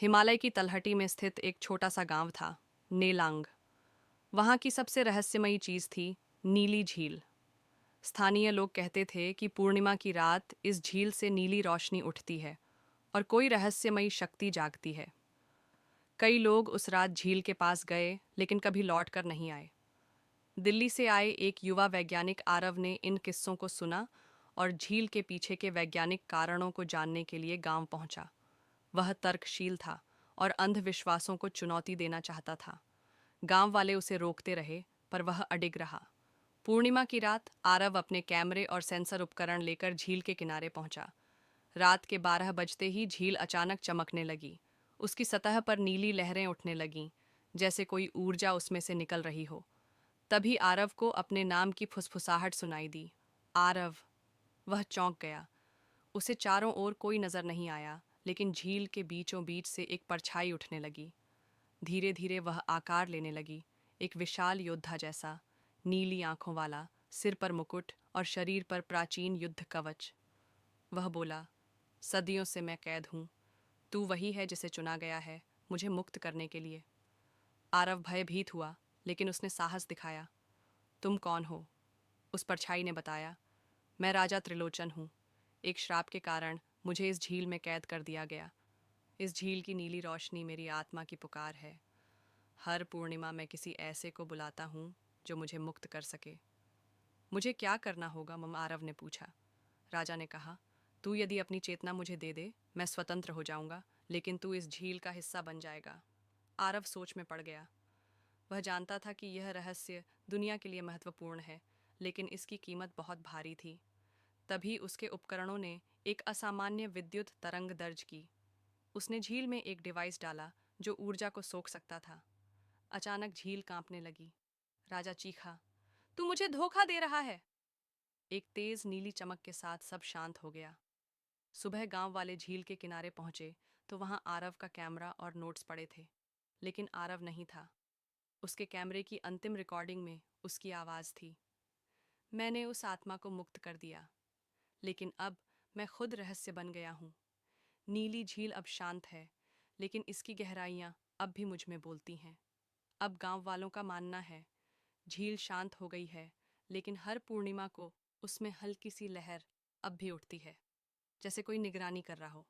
हिमालय की तलहटी में स्थित एक छोटा सा गांव था, नेलांग। वहां की सबसे रहस्यमयी चीज थी नीली झील। स्थानीय लोग कहते थे कि पूर्णिमा की रात इस झील से नीली रोशनी उठती है और कोई रहस्यमयी शक्ति जागती है। कई लोग उस रात झील के पास गए, लेकिन कभी लौट कर नहीं आए। दिल्ली से आए एक युवा वैज्ञानिक आरव ने इन किस्सों को सुना और झील के पीछे के वैज्ञानिक कारणों को जानने के लिए गांव पहुंचा। वह तर्कशील था और अंधविश्वासों को चुनौती देना चाहता था। गांव वाले उसे रोकते रहे, पर वह अडिग रहा। पूर्णिमा की रात आरव अपने कैमरे और सेंसर उपकरण लेकर झील के किनारे पहुंचा। रात के 12 बजते ही झील अचानक चमकने लगी। उसकी सतह पर नीली लहरें उठने लगीं, जैसे कोई ऊर्जा उसमें से निकल रही हो। तभी आरव को अपने नाम की फुसफुसाहट सुनाई दी, आरव। वह चौंक गया। उसे चारों ओर कोई नजर नहीं आया, लेकिन झील के बीचों बीच से एक परछाई उठने लगी। धीरे धीरे वह आकार लेने लगी, एक विशाल योद्धा जैसा, नीली आंखों वाला, सिर पर मुकुट और शरीर पर प्राचीन युद्ध कवच। वह बोला, सदियों से मैं कैद हूँ। तू वही है जिसे चुना गया है मुझे मुक्त करने के लिए। आरव भयभीत हुआ, लेकिन उसने साहस दिखाया। तुम कौन हो? उस परछाई ने बताया, मैं राजा त्रिलोचन हूँ। एक श्राप के कारण मुझे इस झील में कैद कर दिया गया। इस झील की नीली रोशनी मेरी आत्मा की पुकार है। हर पूर्णिमा मैं किसी ऐसे को बुलाता हूँ जो मुझे मुक्त कर सके। मुझे क्या करना होगा? आरव ने पूछा। राजा ने कहा, तू यदि अपनी चेतना मुझे दे दे, मैं स्वतंत्र हो जाऊंगा, लेकिन तू इस झील का हिस्सा बन जाएगा। आरव सोच में पड़ गया। वह जानता था कि यह रहस्य दुनिया के लिए महत्वपूर्ण है, लेकिन इसकी कीमत बहुत भारी थी। तभी उसके उपकरणों ने एक असामान्य विद्युत तरंग दर्ज की। उसने झील में एक डिवाइस डाला जो ऊर्जा को सोख सकता था। अचानक झील कांपने लगी। राजा चीखा, तू मुझे धोखा दे रहा है। एक तेज नीली चमक के साथ सब शांत हो गया। सुबह गांव वाले झील के किनारे पहुंचे तो वहां आरव का कैमरा और नोट्स पड़े थे, लेकिन आरव नहीं था। उसके कैमरे की अंतिम रिकॉर्डिंग में उसकी आवाज़ थी, मैंने उस आत्मा को मुक्त कर दिया, लेकिन अब मैं खुद रहस्य बन गया हूँ। नीली झील अब शांत है, लेकिन इसकी गहराइयाँ अब भी मुझ में बोलती हैं। अब गांव वालों का मानना है, झील शांत हो गई है, लेकिन हर पूर्णिमा को उसमें हल्की सी लहर अब भी उठती है, जैसे कोई निगरानी कर रहा हो।